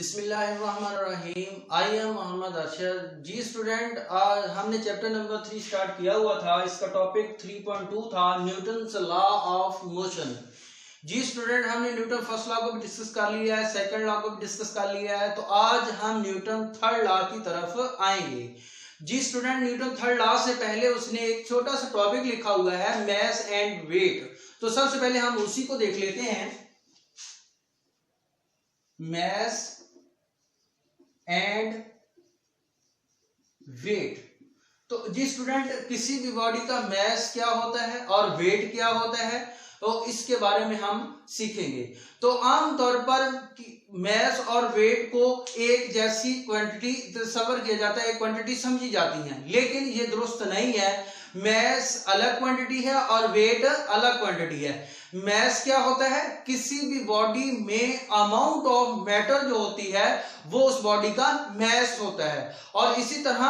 बिस्मिल्लाहिर्रहमानिर्रहीम। I am Mohammad Arshad. जी student, आज हमने चैप्टर नंबर 3 स्टार्ट किया हुआ था। इसका टॉपिक 3.2 था न्यूटन्स लॉ ऑफ मोशन। जी स्टूडेंट, हमने न्यूटन फर्स्ट लॉ को भी डिस्कस कर लिया है, सेकंड लॉ को भी डिस्कस कर लिया है। तो आज हम न्यूटन थर्ड लॉ की तरफ आएंगे। जी स्टूडेंट, न्यूटन थर्ड लॉ से पहले उसने एक छोटा सा टॉपिक लिखा हुआ है, मैस एंड वेट। तो सबसे पहले हम उसी को देख लेते हैं, मैस एंड वेट। तो जी स्टूडेंट, किसी भी बॉडी का मैस क्या होता है और वेट क्या होता है, तो इसके बारे में हम सीखेंगे। तो आमतौर पर मैस और वेट को एक जैसी क्वांटिटी तस्वर किया जाता है, एक क्वांटिटी समझी जाती है, लेकिन ये दुरुस्त नहीं है। मैस अलग क्वांटिटी है और वेट अलग क्वांटिटी है। मैस क्या होता है? किसी भी बॉडी में अमाउंट ऑफ मैटर जो होती है वो उस बॉडी का मैस होता है। और इसी तरह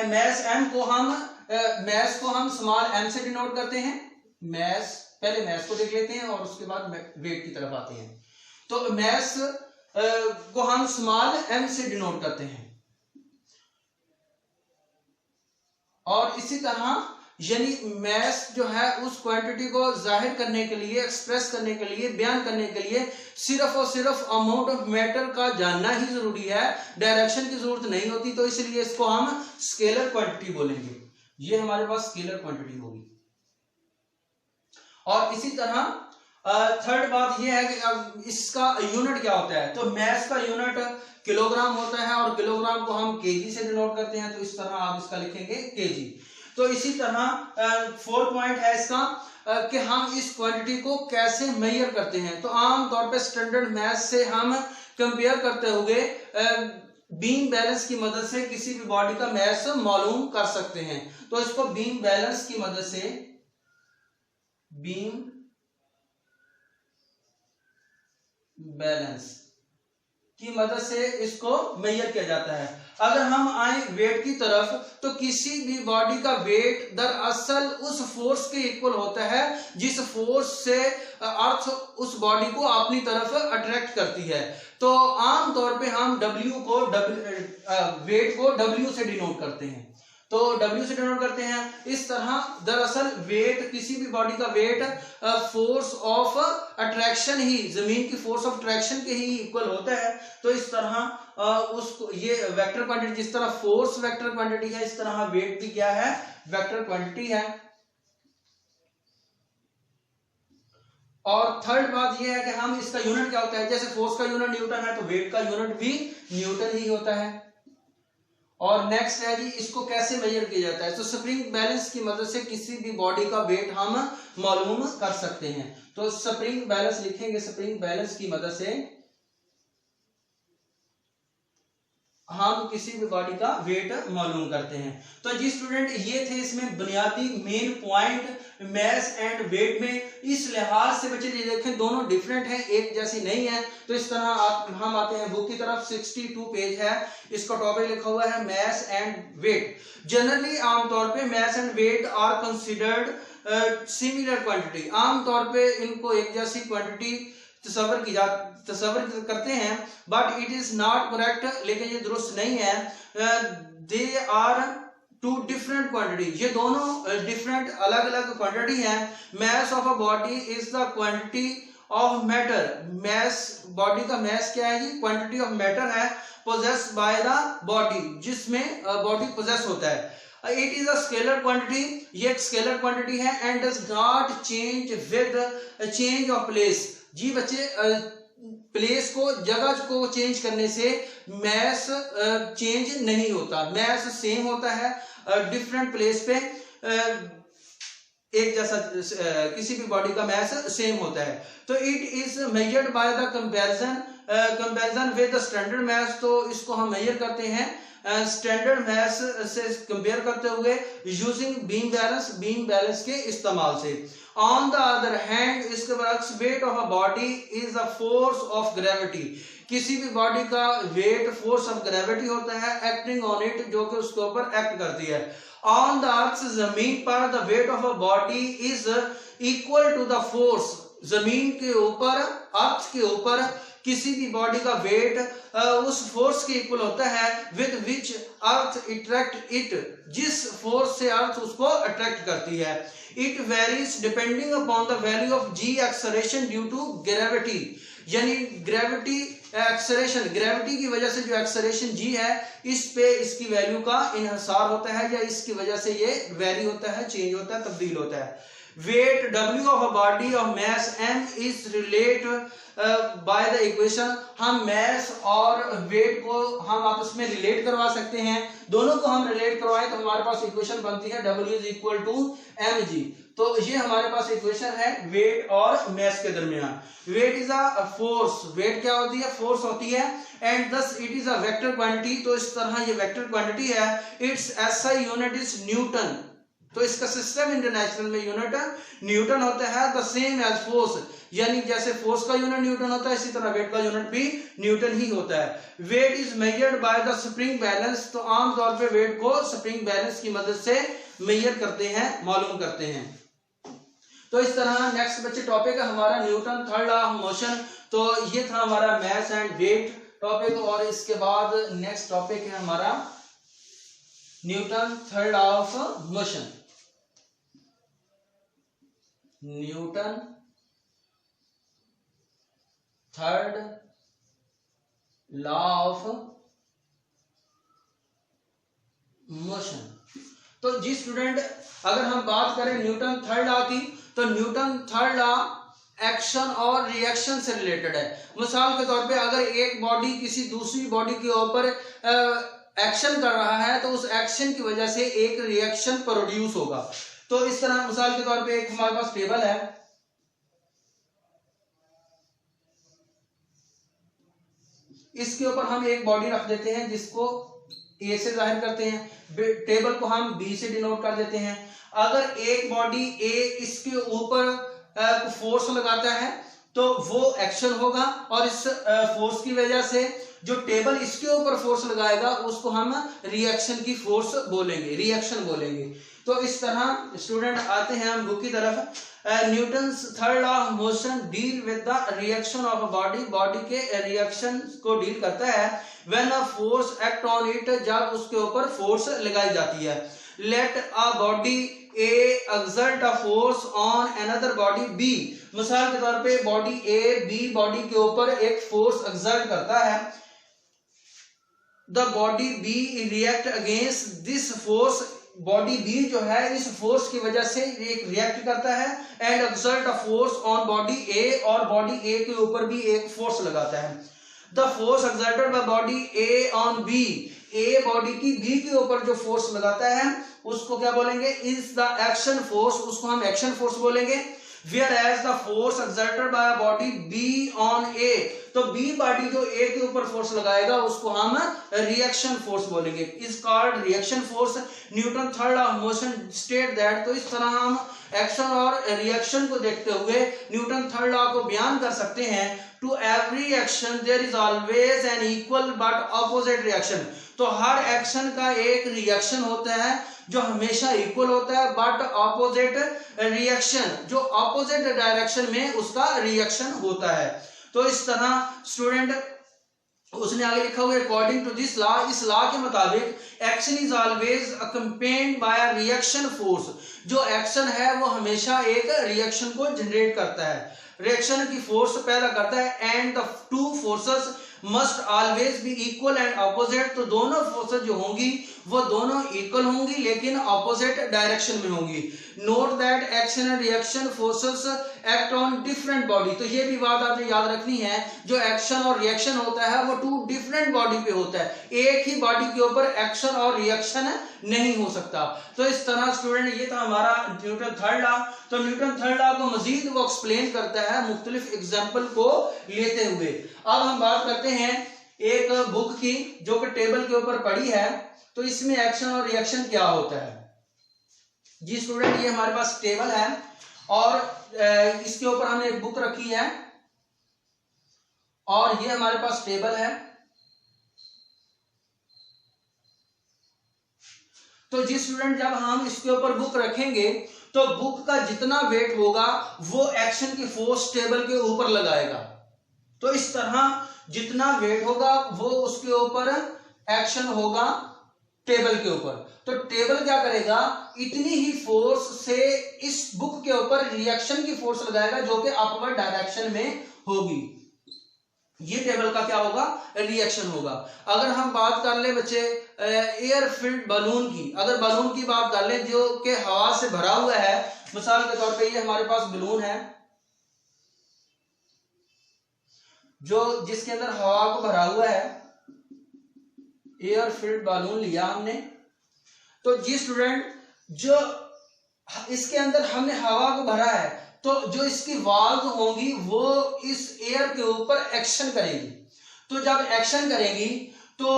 मैस को हम स्मॉल एम से डिनोट करते हैं। मैस, पहले मैस को देख लेते हैं और उसके बाद वेट की तरफ आते हैं। तो मैस को हम स्मॉल एम से डिनोट करते हैं। और इसी तरह यानी मैस जो है उस क्वांटिटी को जाहिर करने के लिए, एक्सप्रेस करने के लिए, बयान करने के लिए सिर्फ और सिर्फ अमाउंट ऑफ मैटर का जानना ही जरूरी है, डायरेक्शन की जरूरत नहीं होती। तो इसलिए इसको हम स्केलर क्वांटिटी बोलेंगे। ये हमारे पास स्केलर क्वांटिटी होगी। और इसी तरह थर्ड बात यह है कि अब इसका यूनिट क्या होता है। तो मैस का यूनिट किलोग्राम होता है और किलोग्राम को हम केजी से डिनोट करते हैं। तो इस तरह आप इसका लिखेंगे केजी। तो इसी तरह फोर्थ पॉइंट है इसका कि हम इस क्वांटिटी को कैसे मेजर करते हैं। तो आमतौर पे स्टैंडर्ड मैस से हम कंपेयर करते हुए बीम बैलेंस की मदद से किसी भी बॉडी का मैस मालूम कर सकते हैं। तो इसको बीम बैलेंस की मदद से, बीम बैलेंस की मदद से इसको मेजर किया जाता है। अगर हम आए वेट की तरफ, तो किसी भी बॉडी का वेट दरअसल उस फोर्स के इक्वल होता है जिस फोर्स से अर्थ उस बॉडी को अपनी तरफ अट्रैक्ट करती है। तो आमतौर पे हम वेट को W से डिनोट करते हैं। तो W से डिनोट करते हैं। इस तरह दरअसल वेट, किसी भी बॉडी का वेट फोर्स ऑफ अट्रैक्शन ही, जमीन की फोर्स ऑफ अट्रैक्शन के ही इक्वल होता है। तो इस तरह उसको, ये वेक्टर क्वांटिटी, जिस तरह फोर्स वेक्टर क्वांटिटी है, इस तरह वेट भी क्या है? वेक्टर क्वांटिटी है। और थर्ड बात यह है कि हम इसका यूनिट क्या होता है। जैसे फोर्स का यूनिट न्यूटन है, तो वेट का यूनिट भी न्यूटन ही होता है। और नेक्स्ट है जी, इसको कैसे मेजर किया जाता है। तो स्प्रिंग बैलेंस की मदद से किसी भी बॉडी का वेट हम मालूम कर सकते हैं। तो स्प्रिंग बैलेंस लिखेंगे। स्प्रिंग बैलेंस की मदद से हम किसी भी बॉडी का वेट मालूम करते हैं। तो जी स्टूडेंट, ये थे इसमें बुनियादी main point mass and weight में। इस लिहाज से बच्चे देखें, दोनों डिफरेंट हैं, एक जैसी नहीं है। तो इस तरह हम आते हैं बुक की तरफ। 62 पेज है, इसका टॉपिक लिखा हुआ है मैस एंड वेट। जनरली आमतौर पे mass and weight are considered similar quantity. आमतौर पे इनको एक जैसी क्वांटिटी तस्वर करते हैं, but it is not correct. लेकिन ये दुरुस्त नहीं है। They are two different quantity. ये दोनों डिफरेंट, अलग अलग क्वांटिटी हैं। Mass of a body is the quantity of matter. Mass, body का मैस क्या है जी? क्वांटिटी ऑफ मैटर है पोजेस्ड बाय द बॉडी, जिसमें बॉडी पोजेस होता है। It is a scalar quantity. ये एक स्केलर क्वांटिटी है and does not change with change of place. जी बच्चे, प्लेस को, जगह को चेंज करने से मैस चेंज नहीं होता। मैस सेम होता है डिफरेंट प्लेस पे। एक जैसा किसी भी बॉडी का मैस सेम होता है। तो it is measured by the comparison with the standard mass. तो इसको हम मेजर करते हैं स्टैंडर्ड मैस से कंपेयर करते हुए यूजिंग बीम बैलेंस के इस्तेमाल से। ऑन द अदर हैंड, इसके बरक्स, weight of a body is the force of gravity. किसी भी बॉडी का वेट फोर्स ऑफ ग्रेविटी होता है एक्टिंग ऑन इट, जो कि उसके ऊपर एक्ट करती है। ऑन द अर्थ, जमीन पर, the weight of a body is equal to the force. जमीन के ऊपर, अर्थ के ऊपर किसी भी बॉडी का वेट उस फोर्स के इक्वल होता है with which earth attract it, जिस फोर्स से अर्थ उसको अट्रैक्ट करती है। It varies depending upon the value of g acceleration due to gravity, यानी ग्रेविटी एक्सेलरेशन, ग्रेविटी की वजह से जो एक्सेलरेशन जी है इस पे इसकी वैल्यू का इन्हिसार होता है या इसकी वजह से ये वेरी होता है, चेंज होता है, तब्दील होता है। weight W of a body of mass m is related by the equation, हम mass और weight को हम आपस में रिलेट करवा सकते हैं। दोनों को हम रिलेट करवाएं तो हमारे पास इक्वेशन बनती है W is equal to mg। तो ये हमारे पास इक्वेशन है वेट और मास के दरमियान। Weight is a force, weight क्या होती है, फोर्स होती है, and thus it is a vector quantity, तो इस तरह ये वेक्टर क्वांटिटी है। Its SI unit is newton, तो इसका सिस्टम इंटरनेशनल में यूनिट न्यूटन होता है। द सेम एज फोर्स, यानी जैसे फोर्स का यूनिट न्यूटन होता है इसी तरह वेट का यूनिट भी न्यूटन ही होता है। Weight is measured by the spring balance, तो आमतौर पे वेट को स्प्रिंग बैलेंस की मदद से मेजर करते हैं, मालूम करते हैं। तो इस तरह नेक्स्ट बच्चे टॉपिक है हमारा Newton third law of motion. तो ये था हमारा मास एंड वेट टॉपिक, और इसके बाद नेक्स्ट टॉपिक है हमारा Newton third law of motion. Newton third law of motion. तो जी स्टूडेंट, अगर हम बात करें न्यूटन थर्ड लॉ की, तो न्यूटन थर्ड लॉ एक्शन और रिएक्शन से रिलेटेड है। मिसाल के तौर पे अगर एक बॉडी किसी दूसरी बॉडी के ऊपर एक्शन कर रहा है तो उस एक्शन की वजह से एक रिएक्शन प्रोड्यूस होगा। तो इस तरह मिसाल के तौर पे एक हमारे पास टेबल है, इसके ऊपर हम एक बॉडी रख देते हैं जिसको ए से जाहिर करते हैं, टेबल को हम बी से डिनोट कर देते हैं। अगर एक बॉडी ए इसके ऊपर फोर्स लगाता है तो वो एक्शन होगा, और इस फोर्स की वजह से जो टेबल इसके ऊपर फोर्स लगाएगा उसको हम रिएक्शन की फोर्स बोलेंगे, रिएक्शन बोलेंगे। तो इस तरह स्टूडेंट आते हैं हम बुक की तरफ। Newton's third law of motion deal with the reaction of a body, body के रिएक्शन को डील करता है। When a force act on it, जब उसके ऊपर फोर्स लगाई जाती है। Let a body A exert a force on another body B, मिसाल के तौर पे बॉडी ए बी बॉडी के ऊपर एक फोर्स एक्सर्ट करता है। The body B react against this force, body B जो है इस फोर्स की वजह से एक रिएक्ट करता है, and exert a force on body A, और बॉडी ए के ऊपर भी एक फोर्स लगाता है। The force exerted by body A on B, A body की बी के ऊपर जो फोर्स लगाता है उसको क्या बोलेंगे, इज द एक्शन फोर्स, उसको हम एक्शन फोर्स बोलेंगे। Whereas the force exerted by a body B on A, तो B बॉडी जो A के ऊपर फोर्स लगाएगा उसको हम रिएक्शन फोर्स बोलेंगे, is called reaction force. Newton third law of motion state that, तो इस तरह हम एक्शन और रिएक्शन को देखते हुए न्यूटन थर्ड लॉ को बयान कर सकते हैं। To every action there is always an equal but opposite reaction, तो हर एक्शन का एक रिएक्शन होता है जो हमेशा इक्वल होता है, बट ऑपोजिट रिएक्शन जो ऑपोजिट डायरेक्शन में उसका रिएक्शन होता है। तो इस तरह स्टूडेंट उसने आगे लिखा हुआ है अकॉर्डिंग टू दिस लॉ, इस लॉ के मुताबिक action is always accompanied by a reaction force, जो एक्शन है वो हमेशा एक रिएक्शन को जनरेट करता है, रिएक्शन की फोर्स पैदा करता है। And the two forces must always be equal and opposite, तो दोनों फोर्सेस जो होंगी वो दोनों इक्वल होंगी लेकिन ऑपोजिट डायरेक्शन में होंगी। Note that action and reaction forces act on different body, तो ये भी बात आपने याद रखनी है, जो एक्शन और रिएक्शन होता है वो टू डिफरेंट बॉडी पे होता है, एक ही बॉडी के ऊपर एक्शन और रिएक्शन नहीं हो सकता। तो इस तरह स्टूडेंट ये था हमारा न्यूटन थर्ड लॉ। तो न्यूटन थर्ड लॉ को मजीद वो एक्सप्लेन करता है मुख्तलिफ एग्जाम्पल को लेते हुए। अब हम बात करते हैं एक बुक की जो कि टेबल के ऊपर पड़ी है, तो इसमें एक्शन और रिएक्शन क्या होता है। जी स्टूडेंट, ये हमारे पास टेबल है और इसके ऊपर हमने एक बुक रखी है और ये हमारे पास टेबल है। तो जी स्टूडेंट, जब हम इसके ऊपर बुक रखेंगे तो बुक का जितना वेट होगा वो एक्शन की फोर्स टेबल के ऊपर लगाएगा, तो इस तरह जितना वेट होगा वो उसके ऊपर एक्शन होगा टेबल के ऊपर। तो टेबल क्या करेगा, इतनी ही फोर्स से इस बुक के ऊपर रिएक्शन की फोर्स लगाएगा जो कि अपवर्ड डायरेक्शन में होगी। ये टेबल का क्या होगा, रिएक्शन होगा। अगर हम बात कर ले बच्चे एयर फिल्ड बलून की, अगर बलून की बात कर ले जो कि हवा से भरा हुआ है, मिसाल के तौर पे ये हमारे पास बलून है जो जिसके अंदर हवा को भरा हुआ है, एयर फिल्ड बलून लिया हमने। तो जी स्टूडेंट, जो इसके अंदर हमने हवा को भरा है तो जो इसकी वाल्व होंगी वो इस एयर के ऊपर एक्शन करेंगी। तो जब एक्शन करेंगी तो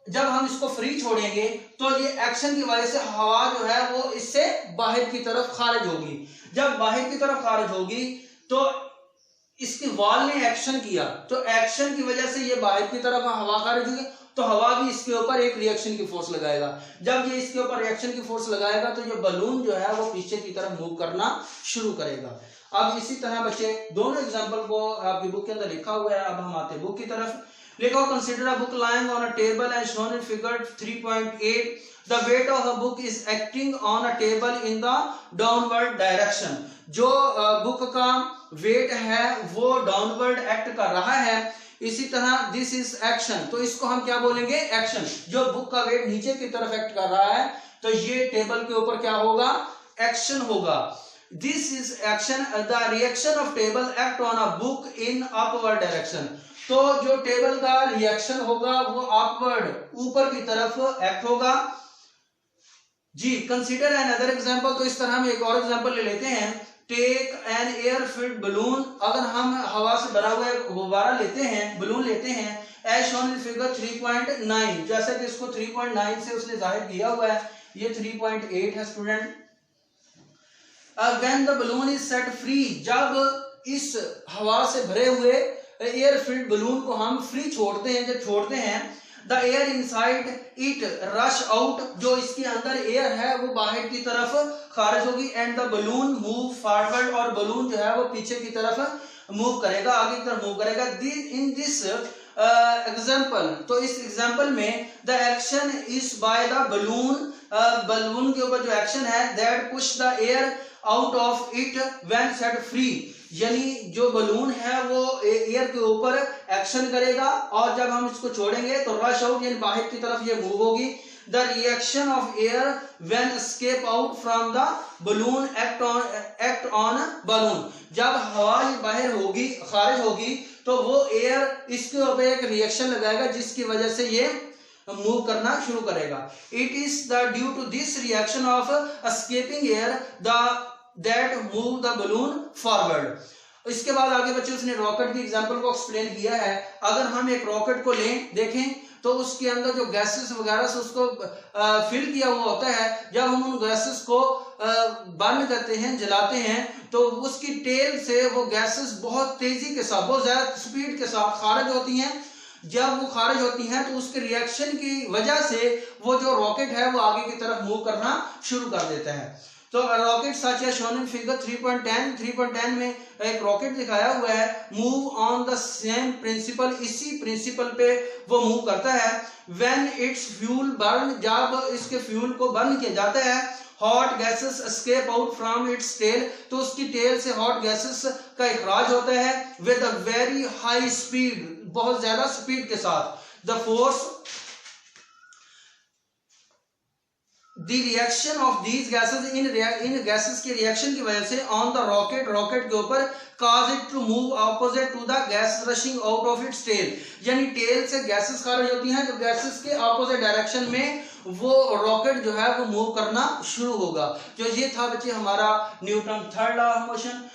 जब हम इसको फ्री छोड़ेंगे तो ये एक्शन की वजह से हवा जो है वो इससे बाहर की तरफ खारिज होगी। जब बाहर की तरफ खारिज होगी तो इसकी वाल ने एक्शन किया, तो एक्शन की वजह से ये बाहर की तरफ हवा खारिज होगी, तो हवा भी इसके ऊपर एक रिएक्शन की फोर्स लगाएगा। जब ये इसके ऊपर रिएक्शन की फोर्स लगाएगा तो ये बलून जो है वो पीछे की तरफ मूव करना शुरू करेगा। अब इसी तरह बच्चे दोनों एग्जांपल को आपकी बुक के अंदर लिखा हुआ है। अब हम आते हैं बुक की तरफ। लिखो, consider a book lying on a table as shown in figure 3.8। The weight of a book is acting on a table in the downward direction. जो बुक का वेट है वो डाउनवर्ड एक्ट कर रहा है। इसी तरह दिस इज एक्शन, तो इसको हम क्या बोलेंगे, एक्शन। जो बुक का वेट नीचे की तरफ एक्ट कर रहा है तो ये टेबल के ऊपर क्या होगा, एक्शन होगा। This is action, the reaction of table act on a book in upward direction. तो जो टेबल का रिएक्शन होगा वो अपवर्ड ऊपर की तरफ एक्ट होगा। जी, कंसीडर एन अदर एग्जाम्पल। तो इस तरह हम एक और एग्जाम्पल ले लेते हैं। Take an air filled balloon. अगर हम हवा से भरा हुआ एक गुब्बारा लेते हैं, बलून लेते हैं, एज शोन इन फिगर 3.9, जैसा कि इसको 3.9 से उसने जाहिर किया हुआ है, ये 3.8 है student. When the balloon is set free, जब इस हवा से भरे हुए एयर फिल्ड बलून को हम फ्री छोड़ते हैं, जब छोड़ते हैं, the air inside it rush out, जो इसके अंदर एयर है वो बाहर की तरफ खारिज होगी। And the balloon move forward, और बलून जो है वो पीछे की तरफ मूव करेगा, आगे की तरफ मूव करेगा। इन दिस एग्जाम्पल, तो इस एग्जाम्पल में the action is by the balloon, balloon के ऊपर जो एक्शन है that push the air out of it when set free, यानी जो बलून है वो एयर के ऊपर एक्शन करेगा और जब हम इसको छोड़ेंगे तो रश आउट यानी बाहर की तरफ ये मूव होगी। The reaction of air when escape out from the balloon act on balloon, जब हवा बाहर होगी, खारिज होगी, तो वो एयर इसके ऊपर एक रिएक्शन लगाएगा जिसकी वजह से ये मूव करना शुरू करेगा। It is the due to this reaction of escaping air that move the balloon forward. इसके बाद आगे बच्चे उसने रॉकेट की एग्जांपल को एक्सप्लेन किया है। अगर हम एक रॉकेट को लें, देखें तो उसके अंदर जो गैसेस वगैरह से उसको फिल किया हुआ होता है, जब हम उन गैसेस को बर्न करते हैं, जलाते हैं, तो उसकी टेल से वो गैसेस बहुत तेजी के साथ, बहुत ज्यादा स्पीड के साथ खारिज होती हैं। जब वो खारिज होती हैं तो उसके रिएक्शन की वजह से वो जो रॉकेट है वो आगे की तरफ मूव करना शुरू कर देता है। तो रॉकेट सच है शोन इन फिगर 3.10 में एक रॉकेट दिखाया हुआ है। Move on the same principle, इसी प्रिंसिपल पे वो मूव करता है। व्हेन इट्स फ्यूल बर्न, जब इसके फ्यूल को बर्न किया जाता है, hot gases escape out from its tail, तो उसकी टेल से हॉट गैसेस का इखराज होता है with a very high speed, बहुत ज्यादा स्पीड के साथ। The force, the reaction of these gases, इन गैसेस की रिएक्शन की वजह से ऑन द रॉकेट, रॉकेट के ऊपर cause it to move opposite to the gas rushing out of its tail, यानी टेल से गैसेस खारिज होती हैं, तो गैसेस के ऑपोजिट डायरेक्शन में वो रॉकेट जो है वो मूव करना शुरू होगा। तो ये था बच्चे हमारा Newton third law of motion.